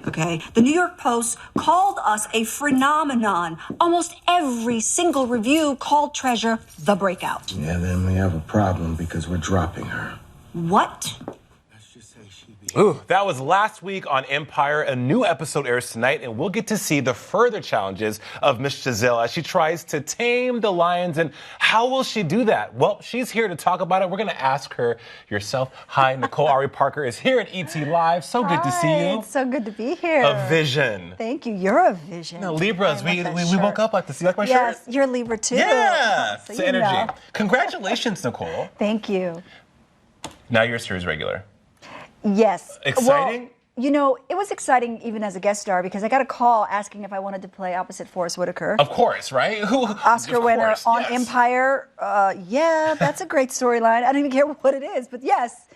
okay? The New York Post called us a phenomenon. Almost every single review called Treasure the breakout. Yeah, then we have a problem because we're dropping her. What? Ooh, that was last week on Empire. A new episode airs tonight, and we'll get to see the further challenges of Miss Giselle as she tries to tame the lions. And how will she do that? Well, she's here to talk about it. We're going to ask her yourself. Hi, Nicole Ari Parker is here at ET Live. So good to see you. It's so good to be here. A vision. Thank you. You're a vision. No, Libras, we woke up like this. You like my shirt? Yes, you're a Libra too. Yeah, so it's the energy. Know. Congratulations, Nicole. Thank you. Now you're a series regular. Yes. Exciting? Well, you know, it was exciting even as a guest star because I got a call asking if I wanted to play opposite Forrest Whitaker. Of course, right? Oscar winner on yes. Empire. Yeah, that's a great storyline. I don't even care what it is, but yes.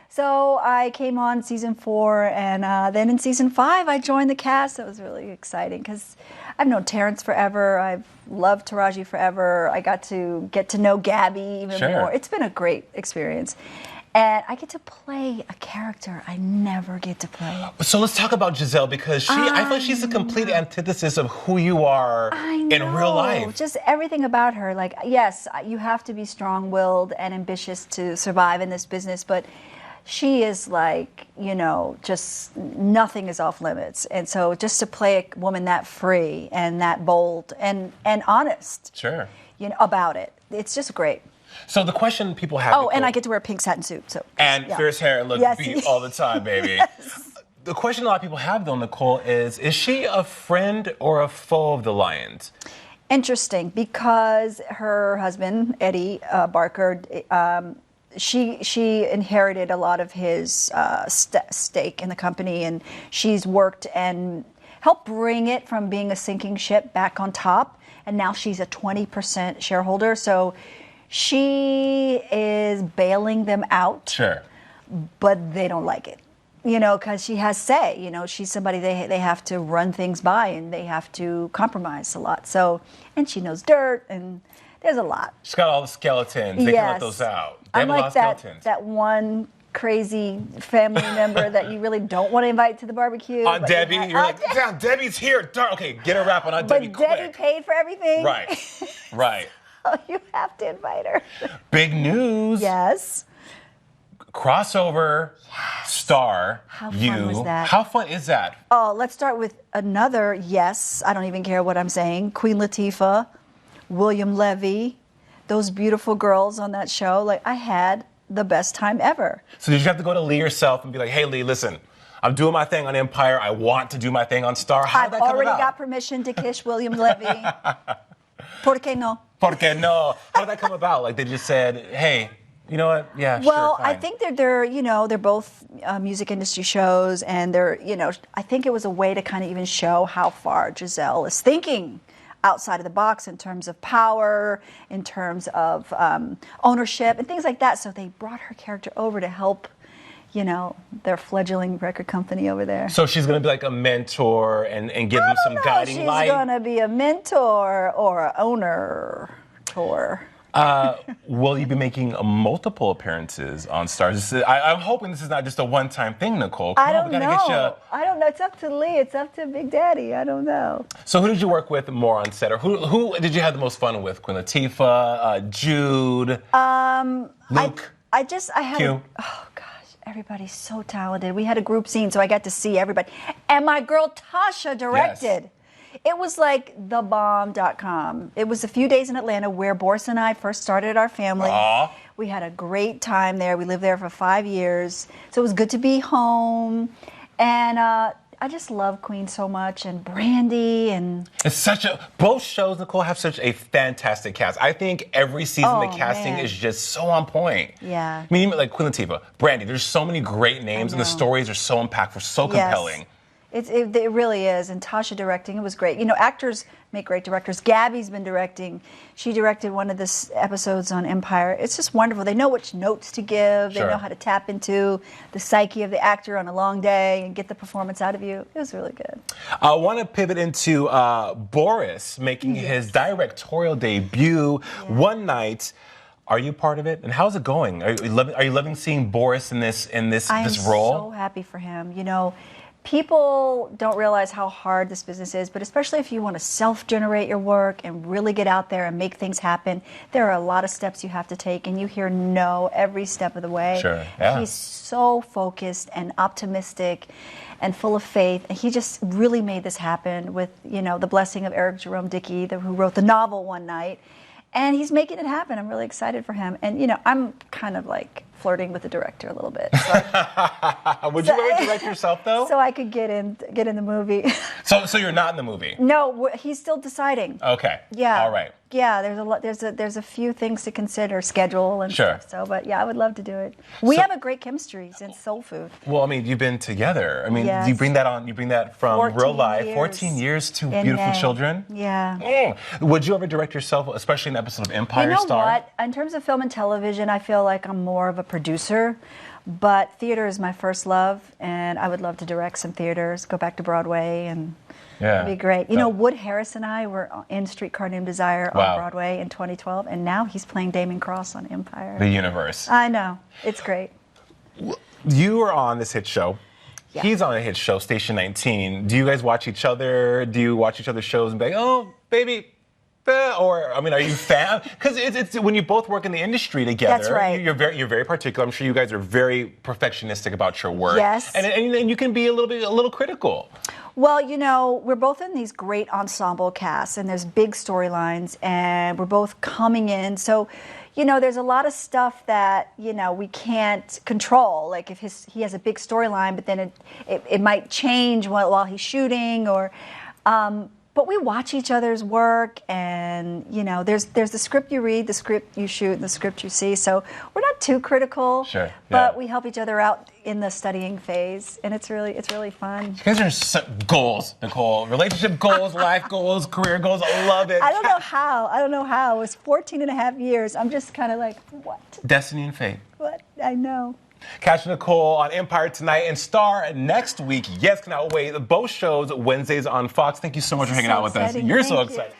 So I came on season 4, and then in season 5, I joined the cast. It was really exciting because I've known Terrence forever. I've loved Taraji forever. I got to get to know Gabby even more. It's been a great experience. And I get to play a character I never get to play. So let's talk about Giselle because I feel like she's a complete antithesis of who you are in real life. Just everything about her. Like, yes, you have to be strong-willed and ambitious to survive in this business, but she is like, you know, just nothing is off limits. And so just to play a woman that free and that bold and honest, you know, about it, it's just great. So the question people have... Oh, and I get to wear a pink satin suit. So and fierce hair and look beat all the time, baby. Yes. The question a lot of people have, though, Nicole, is she a friend or a foe of the Lions? Interesting, because her husband, Eddie Barker, she inherited a lot of his stake in the company, and she's worked and helped bring it from being a sinking ship back on top, and now she's a 20% shareholder. So she is bailing them out, but they don't like it, you know, because she has say. You know, she's somebody they have to run things by, and they have to compromise a lot. So, and she knows dirt, and there's a lot. She's got all the skeletons. They can let those out. They have a lot of skeletons. That one crazy family member that you really don't want to invite to the barbecue. Aunt Debbie, you're like, damn, Debbie's here. Darn, okay, get a wrap on Aunt Debbie quick. But Debbie paid for everything. Right. You have to invite her. Big news. Yes. Crossover star. How fun was that? How fun is that? Oh, let's start with another yes. I don't even care what I'm saying. Queen Latifah, William Levy, those beautiful girls on that show. Like, I had the best time ever. So did you have to go to Lee yourself and be like, hey, Lee, listen, I'm doing my thing on Empire. I want to do my thing on Star. How did that come about? I've already got permission to kiss William Levy. ¿Por qué no? ¿Por qué no? How did that come about? Like, they just said, hey, you know what? Yeah, well, sure, fine. I think they're you know, they're both music industry shows, and they're, you know, I think it was a way to kind of even show how far Giselle is thinking outside of the box in terms of power, in terms of ownership, and things like that. So they brought her character over to help, you know, their fledgling record company over there. So she's going to be like a mentor and give them some guiding light? She's going to be a mentor or an owner. Will you be making multiple appearances on Stars? I'm hoping this is not just a one-time thing, Nicole. I don't know. I don't know. It's up to Lee. It's up to Big Daddy. I don't know. So who did you work with more on set? Or who did you have the most fun with? Queen Latifah, Jude, Luke, I had oh, gosh. Everybody's so talented. We had a group scene, so I got to see everybody. And my girl Tasha directed. Yes. It was like thebomb.com. It was a few days in Atlanta where Boris and I first started our family. Aww. We had a great time there. We lived there for 5 years. So it was good to be home. And I just love Queen so much, and Brandy, and... It's both shows, Nicole, have such a fantastic cast. I think every season the casting is just so on point. Yeah. I mean, like Queen Latifah, Brandy, there's so many great names, and the stories are so impactful, so compelling. It really is. And Tasha directing, it was great. You know, actors make great directors. Gabby's been directing. She directed one of the episodes on Empire. It's just wonderful. They know which notes to give. They know how to tap into the psyche of the actor on a long day and get the performance out of you. It was really good. I want to pivot into Boris making his directorial debut one night. Are you part of it? And how's it going? Are you loving seeing Boris in this role? I'm so happy for him. You know, people don't realize how hard this business is, but especially if you want to self-generate your work and really get out there and make things happen, there are a lot of steps you have to take, and you hear no every step of the way. Sure, yeah. He's so focused and optimistic and full of faith, and he just really made this happen with, the blessing of Eric Jerome Dickey, who wrote the novel One Night, and he's making it happen. I'm really excited for him, and I'm kind of like flirting with the director a little bit. So Would you ever direct yourself though? So I could get in the movie. So you're not in the movie? No, he's still deciding. Okay. Yeah. All right. Yeah, there's a few things to consider, schedule and Sure. stuff. So, but yeah, I would love to do it. We have a great chemistry since Soul Food. Well, I mean, you've been together. I mean, Yes. you bring that from 14 real life. years. 14 years, two In beautiful May. children. Yeah. Would you ever direct yourself, especially an episode of Empire You know Star? what? In terms of film and television, I feel like I'm more of a producer, but theater is my first love, and I would love to direct some theaters, go back to Broadway, and Yeah. it'd be great. Wood Harris and I were in Streetcar Named Desire Wow. on Broadway in 2012, and now he's playing Damon Cross on Empire. The universe. I know. It's great. You are on this hit show. Yeah. He's on a hit show, Station 19. Do you guys watch each other? Do you watch each other's shows and be like, oh, baby, or I mean, are you fan? Because it's when you both work in the industry together. That's right. You're very particular. I'm sure you guys are very perfectionistic about your work. Yes. And you can be a little critical. Well, we're both in these great ensemble casts, and there's big storylines, and we're both coming in. So, there's a lot of stuff that, we can't control. Like if he has a big storyline, but then it might change while he's shooting, or... but we watch each other's work, and there's the script you read, the script you shoot, and the script you see. So we're not too critical, Sure, but yeah. we help each other out in the studying phase, and it's really fun. You guys are goals, Nicole. Relationship goals, life goals, career goals. I love it. I don't know how. It was 14 and a half years. I'm just kind of like, what? Destiny and fate. What? I know. Catch Nicole on Empire tonight and Star next week. Yes, cannot wait. Both shows Wednesdays on Fox. Thank you so much for hanging out with us. Exciting. You're so Thank you. excited.